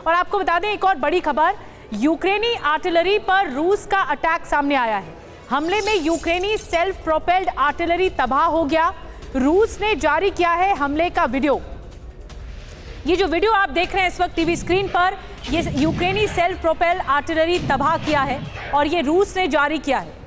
और आपको बता दें एक और बड़ी खबर, यूक्रेनी आर्टिलरी पर रूस का अटैक सामने आया है। हमले में यूक्रेनी सेल्फ प्रोपेल्ड आर्टिलरी तबाह हो गया। रूस ने जारी किया है हमले का वीडियो। ये जो वीडियो आप देख रहे हैं इस वक्त टीवी स्क्रीन पर, ये यूक्रेनी सेल्फ प्रोपेल आर्टिलरी तबाह किया है और ये रूस ने जारी किया है।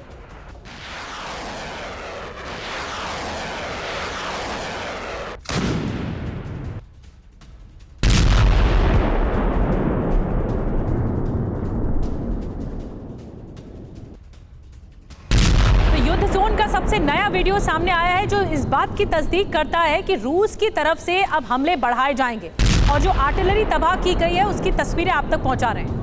युद्ध जोन का सबसे नया वीडियो सामने आया है जो इस बात की तस्दीक करता है कि रूस की तरफ से अब हमले बढ़ाए जाएंगे और जो आर्टिलरी तबाह की गई है उसकी तस्वीरें आप तक पहुंचा रहे हैं।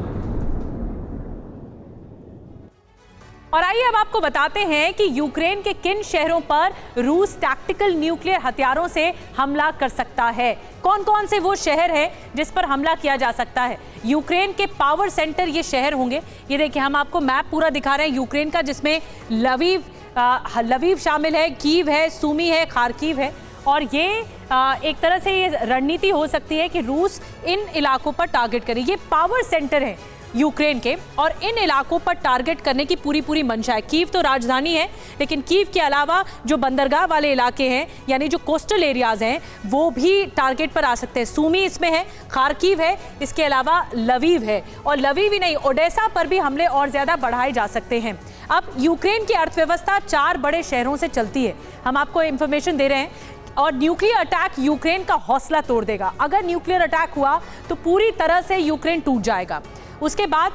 और आइए अब आपको बताते हैं कि यूक्रेन के किन शहरों पर रूस टैक्टिकल न्यूक्लियर हथियारों से हमला कर सकता है। कौन कौन से वो शहर हैं जिस पर हमला किया जा सकता है। यूक्रेन के पावर सेंटर ये शहर होंगे। ये देखिए हम आपको मैप पूरा दिखा रहे हैं यूक्रेन का, जिसमें लवीव शामिल है, कीव है, सूमी है, खार्किव है। और ये एक तरह से ये रणनीति हो सकती है कि रूस इन इलाकों पर टारगेट करे। ये पावर सेंटर है यूक्रेन के और इन इलाकों पर टारगेट करने की पूरी मंशा है। कीव तो राजधानी है, लेकिन कीव के अलावा जो बंदरगाह वाले इलाके हैं यानी जो कोस्टल एरियाज हैं वो भी टारगेट पर आ सकते हैं। सूमी इसमें है, खार्किव है, इसके अलावा लवीव है और लवीव ही नहीं, ओडेसा पर भी हमले और ज्यादा बढ़ाए जा सकते हैं। अब यूक्रेन की अर्थव्यवस्था 4 बड़े शहरों से चलती है, हम आपको इंफॉर्मेशन दे रहे हैं। और न्यूक्लियर अटैक यूक्रेन का हौसला तोड़ देगा। अगर न्यूक्लियर अटैक हुआ तो पूरी तरह से यूक्रेन टूट जाएगा। उसके बाद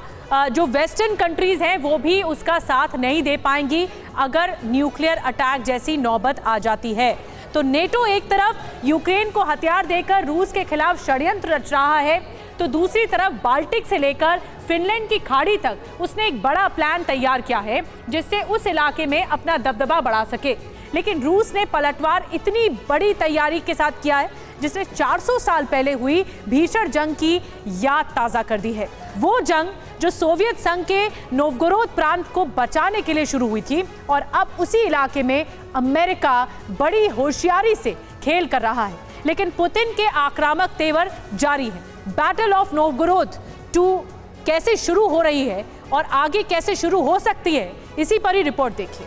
जो वेस्टर्न कंट्रीज हैं वो भी उसका साथ नहीं दे पाएंगी अगर न्यूक्लियर अटैक जैसी नौबत आ जाती है। तो नेटो एक तरफ यूक्रेन को हथियार देकर रूस के खिलाफ षड्यंत्र रच रहा है, तो दूसरी तरफ बाल्टिक से लेकर फिनलैंड की खाड़ी तक उसने एक बड़ा प्लान तैयार किया है जिससे उस इलाके में अपना दबदबा बढ़ा सके। लेकिन रूस ने पलटवार इतनी बड़ी तैयारी के साथ किया है जिसने 400 साल पहले हुई भीषण जंग की याद ताज़ा कर दी है। वो जंग जो सोवियत संघ के नोवगोरोद प्रांत को बचाने के लिए शुरू हुई थी और अब उसी इलाके में अमेरिका बड़ी होशियारी से खेल कर रहा है। लेकिन पुतिन के आक्रामक तेवर जारी है। बैटल ऑफ नोवगोरोद 2 कैसे शुरू हो रही है और आगे कैसे शुरू हो सकती है, इसी पर ही रिपोर्ट देखिए।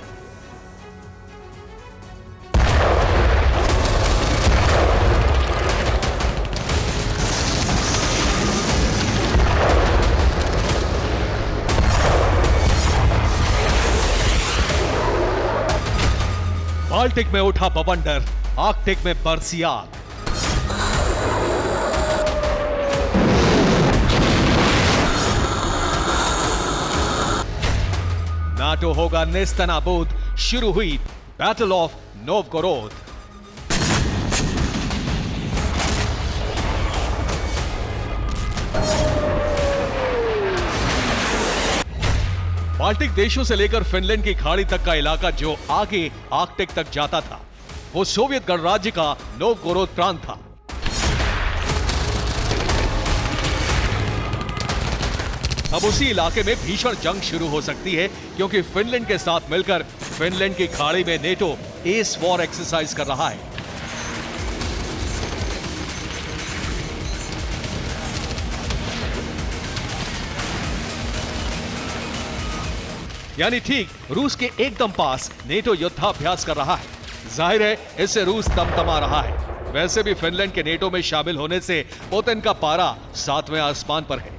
बाल्टिक में उठा बवंडर, आर्कटिक में बरसी आग। नाटो होगा नेस्तनाबूद, शुरू हुई बैटल ऑफ नोवगोरोद। बाल्टिक देशों से लेकर फिनलैंड की खाड़ी तक का इलाका जो आगे आर्कटिक तक जाता था वो सोवियत गणराज्य का नोवगोरोद प्रांत था। अब उसी इलाके में भीषण जंग शुरू हो सकती है क्योंकि फिनलैंड के साथ मिलकर फिनलैंड की खाड़ी में नेटो एस वॉर एक्सरसाइज कर रहा है। यानी ठीक रूस के एकदम पास नेटो युद्धाभ्यास कर रहा है। जाहिर है इससे रूस तमतमा रहा है। वैसे भी फिनलैंड के नेटो में शामिल होने से पुतिन का पारा 7वें आसमान पर है।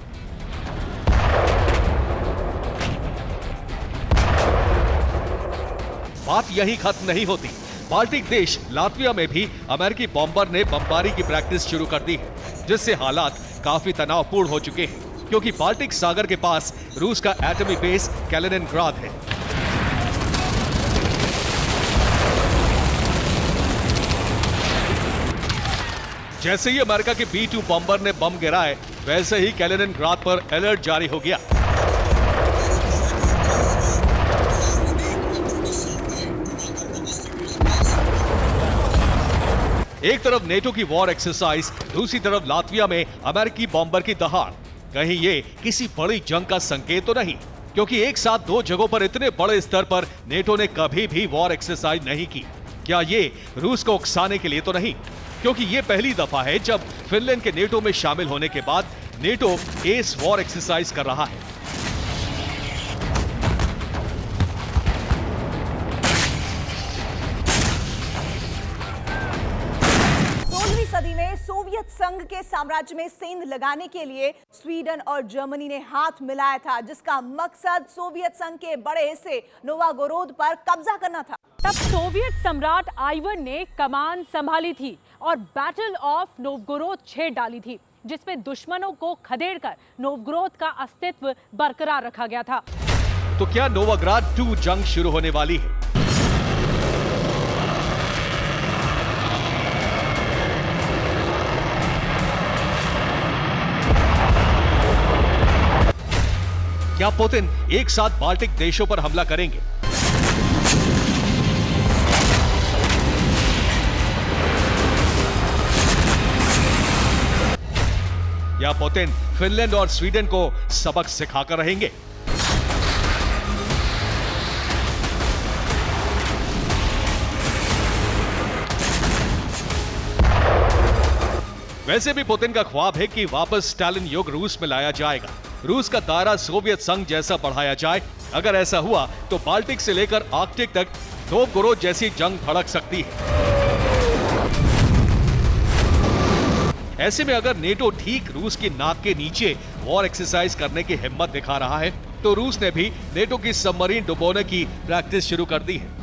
बात यही खत्म नहीं होती। बाल्टिक देश लातविया में भी अमेरिकी बॉम्बर ने बमबारी की प्रैक्टिस शुरू कर दी है, जिससे हालात काफी तनावपूर्ण हो चुके हैं क्योंकि बाल्टिक सागर के पास रूस का एटमी बेस कैलिनिनग्राद है। जैसे ही अमेरिका के B-2 बॉम्बर ने बम गिराए वैसे ही कैलिनिनग्राद पर अलर्ट जारी हो गया। एक तरफ नेटो की वॉर एक्सरसाइज, दूसरी तरफ लातविया में अमेरिकी बॉम्बर की दहाड़। कहीं ये किसी बड़ी जंग का संकेत तो नहीं, क्योंकि एक साथ 2 जगहों पर इतने बड़े स्तर पर नेटो ने कभी भी वॉर एक्सरसाइज नहीं की। क्या ये रूस को उकसाने के लिए तो नहीं? क्योंकि ये पहली दफा है जब फिनलैंड के नेटो में शामिल होने के बाद नेटो एस वॉर एक्सरसाइज कर रहा है। 16वीं सदी में सोवियत संघ के साम्राज्य में सेंध लगाने के लिए स्वीडन और जर्मनी ने हाथ मिलाया था, जिसका मकसद सोवियत संघ के बड़े हिस्से नोवागोरोद पर कब्जा करना था। तब सोवियत सम्राट आइवन ने कमान संभाली थी और बैटल ऑफ नोवगोरोद छेड़ डाली थी, जिसमें दुश्मनों को खदेड़कर नोवगोरोद का अस्तित्व बरकरार रखा गया था। तो क्या नोवाग्राद 2 जंग शुरू होने वाली है? क्या पुतिन एक साथ बाल्टिक देशों पर हमला करेंगे? या पुतिन फिनलैंड और स्वीडन को सबक सिखाकर रहेंगे? वैसे भी पुतिन का ख्वाब है कि वापस स्टालिन युग रूस में लाया जाएगा। रूस का दायरा सोवियत संघ जैसा बढ़ाया जाए। अगर ऐसा हुआ तो बाल्टिक से लेकर आर्कटिक तक नोवगोरोद जैसी जंग भड़क सकती है। ऐसे में अगर नेटो ठीक रूस की नाक के नीचे वॉर एक्सरसाइज करने की हिम्मत दिखा रहा है, तो रूस ने भी नेटो की सबमरीन डुबोने की प्रैक्टिस शुरू कर दी है।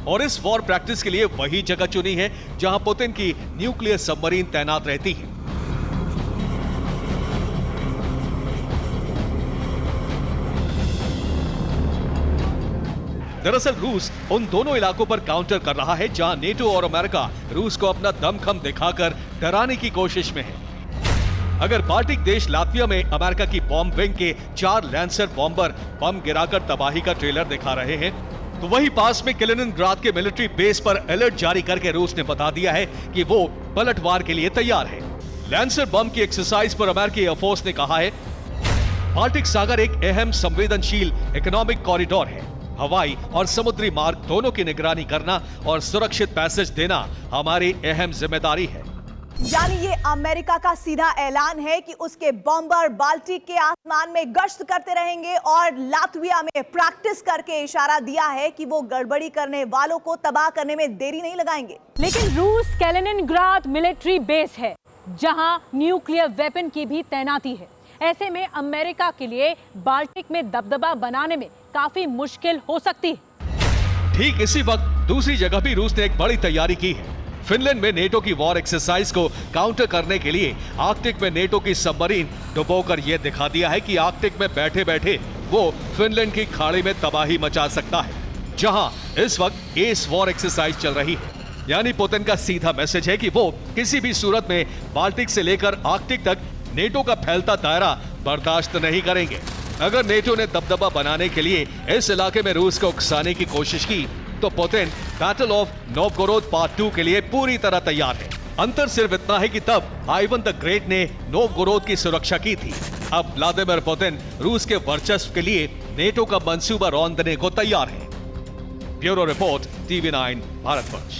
और इस वॉर प्रैक्टिस के लिए वही जगह चुनी है जहां पुतिन की न्यूक्लियर सबमरीन तैनात रहती है। दरअसल रूस उन दोनों इलाकों पर काउंटर कर रहा है जहां नेटो और अमेरिका रूस को अपना दमखम दिखाकर डराने की कोशिश में है। अगर बाल्टिक देश लातविया में अमेरिका की बॉम्ब विंग के 4 लैंसर बॉम्बर बम गिराकर तबाही का ट्रेलर दिखा रहे हैं, तो वही पास में कैलिनिनग्राद के मिलिट्री बेस पर अलर्ट जारी करके रूस ने बता दिया है कि वो पलटवार के लिए तैयार है। लैंसर बम की एक्सरसाइज पर अमेरिकी एयरफोर्स ने कहा है, बाल्टिक सागर एक अहम संवेदनशील इकोनॉमिक कॉरिडोर है। हवाई और समुद्री मार्ग दोनों की निगरानी करना और सुरक्षित पैसेज देना हमारी अहम जिम्मेदारी है। यानी ये अमेरिका का सीधा ऐलान है कि उसके बॉम्बर बाल्टिक के आसमान में गश्त करते रहेंगे और लातविया में प्रैक्टिस करके इशारा दिया है कि वो गड़बड़ी करने वालों को तबाह करने में देरी नहीं लगाएंगे। लेकिन रूस कैलिनिनग्राद मिलिट्री बेस है जहां न्यूक्लियर वेपन की भी तैनाती है। ऐसे में अमेरिका के लिए बाल्टिक में दबदबा बनाने में काफी मुश्किल हो सकती है। ठीक इसी वक्त दूसरी जगह भी रूस ने एक बड़ी तैयारी की है। फिनलैंड में नेटो की वॉर एक्सरसाइज को काउंटर करने के लिए आर्कटिक में नेटो की सबमरीन डुबोकर यह दिखा दिया है कि आर्कटिक में बैठे बैठे वो फिनलैंड की खाड़ी में तबाही मचा सकता है, जहां इस वक्त एस वॉर एक्सरसाइज चल रही है। यानी पुतिन का सीधा मैसेज है कि वो किसी भी सूरत में बाल्टिक से लेकर आर्कटिक तक नेटो का फैलता दायरा बर्दाश्त नहीं करेंगे। अगर नेटो ने दबदबा बनाने के लिए इस इलाके में रूस को उकसाने की कोशिश की, तो Putin battle of Novgorod part 2 के लिए पूरी तरह तैयार है। अंतर सिर्फ इतना है कि तब आइवन द ग्रेट ने नोवगोरोद की सुरक्षा की थी। अब व्लादिमीर पुतिन रूस के वर्चस्व के लिए नेटो का मंसूबा रौंदने को तैयार है। Bureau report, TV9 Bharatvarsh.